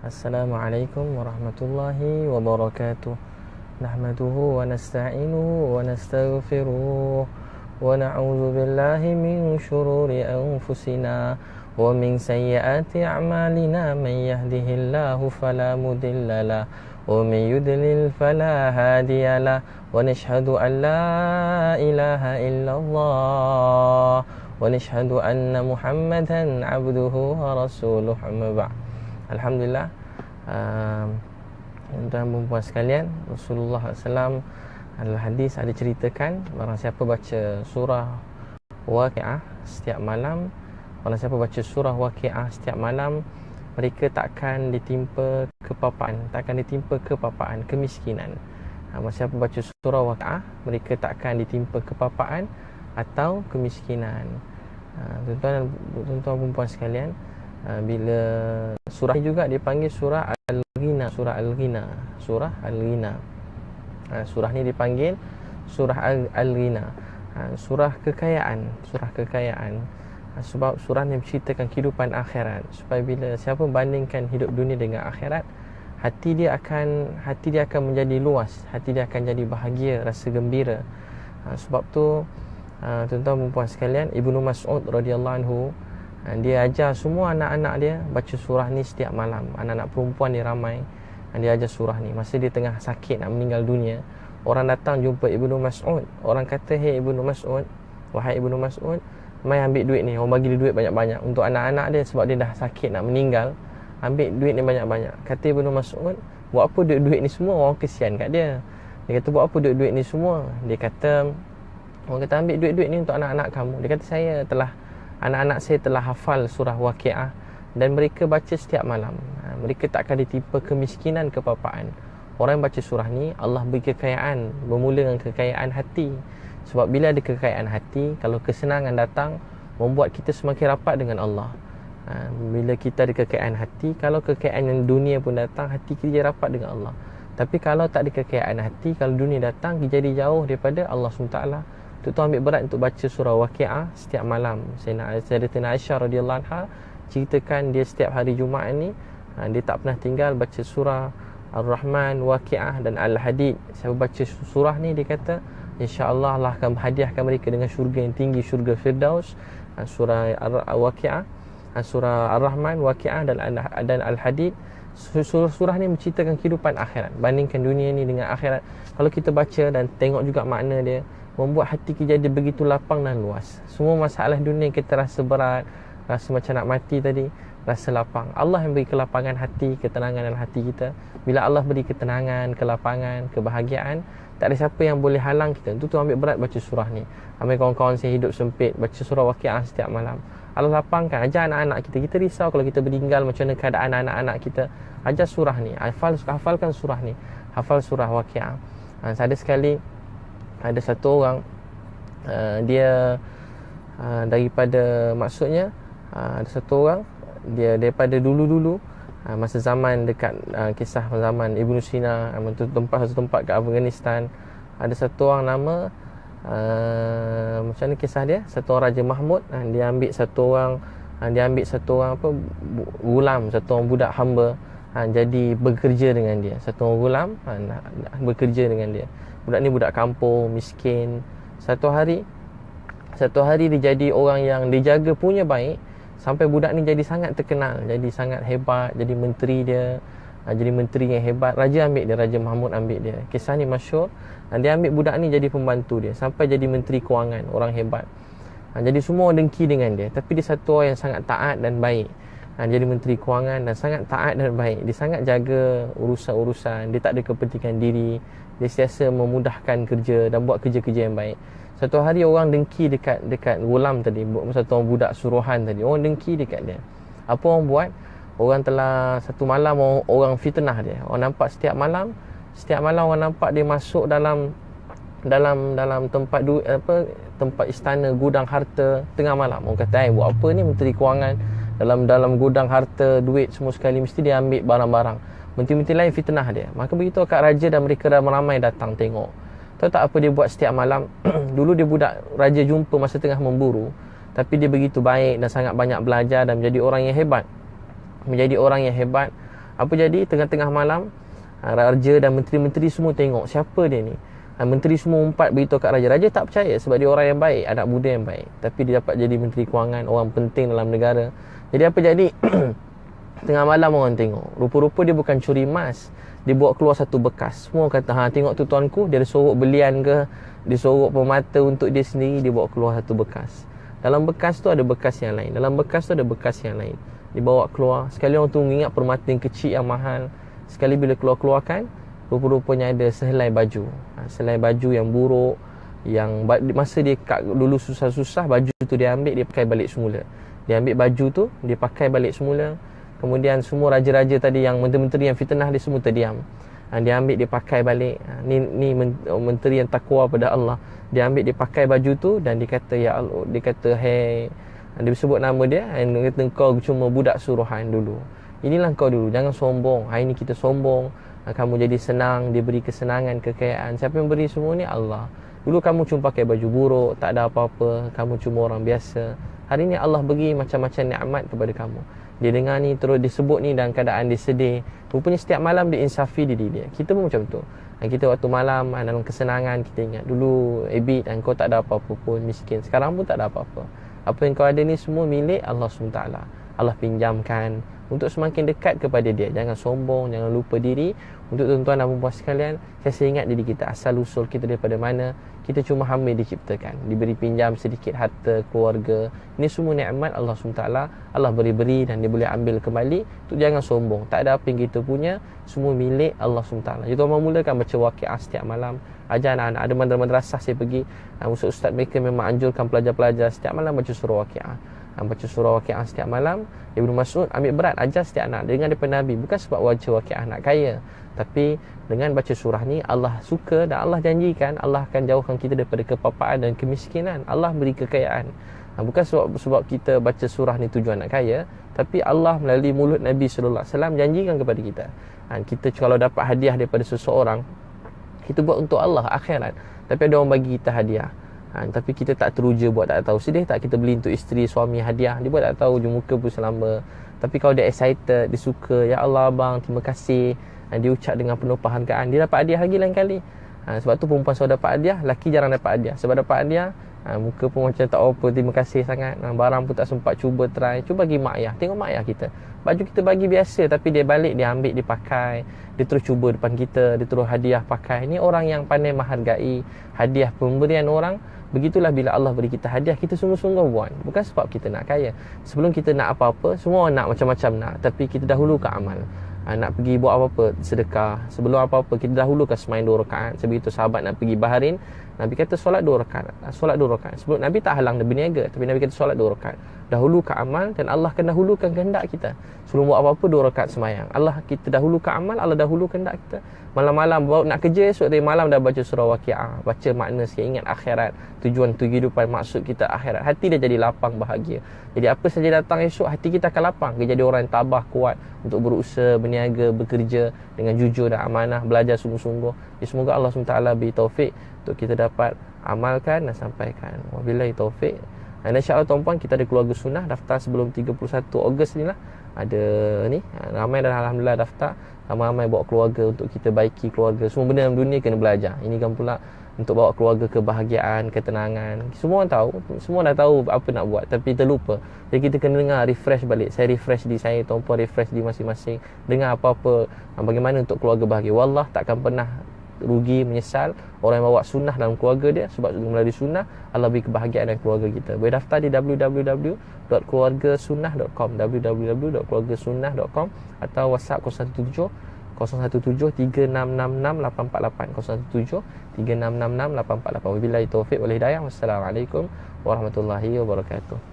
Assalamualaikum warahmatullahi wabarakatuh. Nahmaduhu wa nasta'inuhu wa nastaghfiruh wa na'udzu billahi min syururi anfusina wa min sayyiati a'malina. Man yahdihillahu fala mudhillalah wa man yudlil fala hadiyalah. Wa nashhadu an la ilaha illallah wa nashhadu anna Muhammadan 'abduhu wa rasuluh. Amma ba'd. Alhamdulillah, tuan-tuan dan puan sekalian, Rasulullah SAW adalah hadis ada ceritakan barang siapa baca surah Waqiah setiap malam, barang siapa baca surah Waqiah setiap malam, mereka takkan ditimpa kepapaan, kemiskinan. Barang siapa baca surah Waqiah, mereka takkan ditimpa kepapaan atau kemiskinan. Tuan-tuan dan puan sekalian, bila surah ini juga dipanggil surah Al-Ghina. Surah ni dipanggil surah Al-Ghina, surah kekayaan. Sebab surah ni menceritakan kehidupan akhirat, supaya bila siapa bandingkan hidup dunia dengan akhirat, hati dia akan menjadi luas, hati dia akan jadi bahagia, rasa gembira. Sebab tu tuan-tuan dan puan sekalian, Ibnu Mas'ud radhiyallahu anhu, dia ajar semua anak-anak dia baca surah ni setiap malam. Anak-anak perempuan dia ramai, dia ajar surah ni. Masa dia tengah sakit nak meninggal dunia, orang datang jumpa Ibnu Mas'ud. Orang kata, "Hei Ibnu Mas'ud, wahai Ibnu Mas'ud, mai ambil duit ni. Orang bagi dia duit banyak-banyak untuk anak-anak dia sebab dia dah sakit nak meninggal. Ambil duit ni banyak-banyak." Kata Ibnu Mas'ud, "Buat apa duit-duit ni semua? Orang kesian kat dia." Dia kata, "Buat apa duit-duit ni semua?" Dia kata, orang kata, "Ambil duit-duit ni untuk anak-anak kamu." Dia kata, anak-anak saya telah hafal surah Waqiah dan mereka baca setiap malam. Mereka takkan ditimpa kemiskinan, kepapaan. Orang yang baca surah ni, Allah beri kekayaan, bermula dengan kekayaan hati. Sebab bila ada kekayaan hati, kalau kesenangan datang, membuat kita semakin rapat dengan Allah. Bila kita ada kekayaan hati, kalau kekayaan yang dunia pun datang, hati kita rapat dengan Allah. Tapi kalau tak ada kekayaan hati, kalau dunia datang, kita jadi jauh daripada Allah SWT. Tuan-tuan ambil berat untuk baca surah Waqiah setiap malam. Sayyidatina Aisyah radhiyallahu anha ceritakan dia setiap hari Jumaat ni, dia tak pernah tinggal baca surah Ar-Rahman, Waqiah dan Al-Hadid. Siapa baca surah ni, dia kata insya-Allah Allah akan hadiahkan mereka dengan syurga yang tinggi, syurga Firdaus. Surah Waqiah, surah Ar-Rahman, Waqiah dan Al-Hadid. Surah ni menceritakan kehidupan akhirat. Bandingkan dunia ni dengan akhirat, kalau kita baca dan tengok juga makna dia, membuat hati kita jadi begitu lapang dan luas. Semua masalah dunia kita rasa berat, rasa macam nak mati tadi, rasa lapang. Allah yang beri kelapangan hati, ketenangan dalam hati kita. Bila Allah beri ketenangan, kelapangan, kebahagiaan, tak ada siapa yang boleh halang kita. Itu ambil berat baca surah ni. Ambil kawan-kawan saya hidup sempit, baca surah Waqiah setiap malam. Allah lapangkan. Ajar anak-anak kita. Kita risau kalau kita meninggal, macam mana keadaan anak-anak kita. Ajar surah ni, hafalkan surah ni. Hafal surah Waqiah. Ada sekali, ada satu orang, dia daripada, maksudnya ada satu orang, dia daripada dulu-dulu, masa zaman dekat, kisah zaman Ibnu Sina, satu tempat kat Afghanistan, ada satu orang nama, macam mana kisah dia, satu orang Raja Mahmud, dia ambil satu orang gulam, satu orang budak hamba, jadi bekerja dengan dia. Satu orang gulam bekerja dengan dia. Budak ni budak kampung, miskin. Satu hari dia jadi orang yang dijaga punya baik, sampai budak ni jadi sangat terkenal, jadi sangat hebat, jadi menteri dia, jadi menteri yang hebat. Raja Mahmud ambil dia. Kisah ni masyhur. Dia ambil budak ni jadi pembantu dia, sampai jadi menteri kewangan, orang hebat. Jadi semua dengki dengan dia. Tapi dia satu orang yang sangat taat dan baik. Jadi menteri kewangan dan sangat taat dan baik. Dia sangat jaga urusan-urusan. Dia tak ada kepentingan diri. Dia sentiasa memudahkan kerja dan buat kerja-kerja yang baik. Satu hari orang dengki dekat gulam tadi, satu orang budak suruhan tadi. Orang dengki dekat dia. Apa orang buat? Orang telah satu malam orang fitnah dia. Orang nampak setiap malam orang nampak dia masuk dalam tempat istana, gudang harta tengah malam. Orang kata, buat apa ni menteri kewangan dalam gudang harta, duit semua sekali, mesti dia ambil barang-barang. Menteri-menteri lain fitnah dia. Maka begitu akak raja dan mereka ramai datang tengok. Tahu tak apa dia buat setiap malam? Dulu dia budak raja jumpa masa tengah memburu, tapi dia begitu baik dan sangat banyak belajar dan menjadi orang yang hebat. Apa jadi tengah-tengah malam, raja dan menteri-menteri semua tengok siapa dia ni. Menteri semua umpat beritahu kat raja. Raja tak percaya sebab dia orang yang baik, anak muda yang baik. Tapi dia dapat jadi menteri kewangan, orang penting dalam negara. Jadi apa jadi? Tengah malam orang tengok, rupa-rupa dia bukan curi emas, dia bawa keluar satu bekas. Semua kata, tengok tu tuanku, dia ada sorok belian ke, dia sorok permata untuk dia sendiri, dia bawa keluar satu bekas. Dalam bekas tu ada bekas yang lain, dalam bekas tu ada bekas yang lain. Dia bawa keluar, sekali orang tu ingat permata yang kecil yang mahal. Sekali bila keluar-keluarkan, rupa-rupanya ada sehelai baju. Sehelai baju yang buruk, yang masa dia dulu susah-susah, baju tu dia ambil, dia pakai balik semula. Dia ambil baju tu, dia pakai balik semula. Kemudian semua raja-raja tadi yang menteri-menteri yang fitnah dia semua terdiam. Dia ambil, dia pakai balik. Ni menteri yang takwa pada Allah. Dia ambil, dia pakai baju tu dan dia kata, ya Allah, dia kata, hey, dia sebut nama dia, dan dia kata, kau cuma budak suruhan dulu. Inilah kau dulu, jangan sombong. Hari ni kita sombong, kamu jadi senang, dia beri kesenangan, kekayaan. Siapa yang beri semua ni? Allah. Dulu kamu cuma pakai baju buruk, tak ada apa-apa, kamu cuma orang biasa. Hari ni Allah beri macam-macam nikmat kepada kamu. Dia dengar ni, terus disebut ni dalam keadaan dia sedih. Rupanya setiap malam dia insafi diri dia. Kita pun macam tu. Kita waktu malam dalam kesenangan, kita ingat dulu Abid, kau tak ada apa-apa pun, miskin. Sekarang pun tak ada apa-apa. Apa yang kau ada ni semua milik Allah SWT. Allah pinjamkan untuk semakin dekat kepada dia. Jangan sombong, jangan lupa diri. Untuk tuan-tuan dan puan sekalian, saya ingat diri kita, asal usul kita daripada mana. Kita cuma hamba diciptakan, diberi pinjam sedikit harta, keluarga. Ini semua nikmat Allah SWT. Allah beri dan dia boleh ambil kembali. Tu jangan sombong. Tak ada apa yang kita punya, semua milik Allah SWT. Jadi tuan mulakan baca Waqiah setiap malam. Ajar anak-anak. Ada madrasah saya pergi, ustaz mereka memang anjurkan pelajar-pelajar setiap malam baca surah Waqiah. Baca surah Waqiah setiap malam. Ibnu Mas'ud ambil berat, ajar setiap anak dengan daripada Nabi. Bukan sebab baca Waqiah nak kaya, tapi dengan baca surah ni Allah suka dan Allah janjikan Allah akan jauhkan kita daripada kepapaan dan kemiskinan. Allah beri kekayaan. Bukan sebab kita baca surah ni tujuan nak kaya, tapi Allah melalui mulut Nabi sallallahu alaihi wasallam janjikan kepada kita. Kita kalau dapat hadiah daripada seseorang, kita buat untuk Allah akhirat. Tapi ada orang bagi kita hadiah, tapi kita tak teruja buat, tak tahu. Sedih tak kita beli untuk isteri, suami hadiah, dia buat tak tahu, je muka pun selamba. Tapi kalau dia excited, dia suka, ya Allah abang, terima kasih, dia ucap dengan penuh penghargaan, dia dapat hadiah lagi lain kali. Sebab tu perempuan selalu dapat hadiah, lelaki jarang dapat hadiah. Sebab dapat hadiah, muka pun macam tak apa, terima kasih sangat, barang pun tak sempat cuba try. Cuba bagi mak ayah, tengok mak ayah kita, baju kita bagi biasa, tapi dia balik, dia ambil, dia pakai, dia terus cuba depan kita, dia terus hadiah pakai. Ini orang yang pandai menghargai hadiah pemberian orang. Begitulah bila Allah beri kita hadiah, kita sungguh-sungguh buat. Bukan sebab kita nak kaya. Sebelum kita nak apa-apa, semua orang nak macam-macam nak, tapi kita dahulukan amal. Nak pergi buat apa-apa, sedekah, sebelum apa-apa kita dahulukan sembahyang 2 rakaat. Sebegitu sahabat nak pergi Bahrain, Nabi kata solat 2 rakaat. Solat 2 rakaat. Sebelum Nabi tak halang dia berniaga, tapi Nabi kata solat 2 rakaat. Dahulukan amal dan Allah akan dahulukan kehendak kita. Sebelum buat apa-apa 2 rakaat sembahyang. Allah, kita dahulukan amal, Allah dahulukan kehendak kita. Malam-malam baru nak kerja, esok dari malam dah baca surah Waqiah, baca makna sikit, ingat akhirat, tujuan kehidupan, maksud kita akhirat. Hati dia jadi lapang, bahagia. Jadi apa saja datang esok, hati kita akan lapang. Kita jadi orang yang tabah, kuat untuk berusaha, berniaga, bekerja dengan jujur dan amanah, belajar sungguh-sungguh. Jadi semoga Allah SWT beri taufik untuk kita dapat amalkan dan sampaikan. Wabillahi taufik. Dan insya-Allah tuan-puan, kita ada keluarga sunnah daftar sebelum 31 Ogos ni lah. Ada ni, ramai dah alhamdulillah daftar. Ramai-ramai bawa keluarga untuk kita baiki keluarga. Semua benda dalam dunia kena belajar. Ini kan pula untuk bawa keluarga kebahagiaan, ketenangan. Semua orang tahu, semua dah tahu apa nak buat, tapi terlupa. Jadi kita kena dengar, refresh balik. Saya refresh diri saya, tuan-puan refresh diri masing-masing. Dengar apa-apa, bagaimana untuk keluarga bahagia. Wallah takkan pernah rugi, menyesal orang yang bawa sunnah dalam keluarga dia. Sebab melalui sunnah Allah beri kebahagiaan dalam keluarga kita. Boleh daftar di www.keluargasunnah.com, www.keluargasunnah.com, atau WhatsApp 017 3666848, 017 3666848. Wabillahi taufik wal hidayah. Wassalamualaikum warahmatullahi wabarakatuh.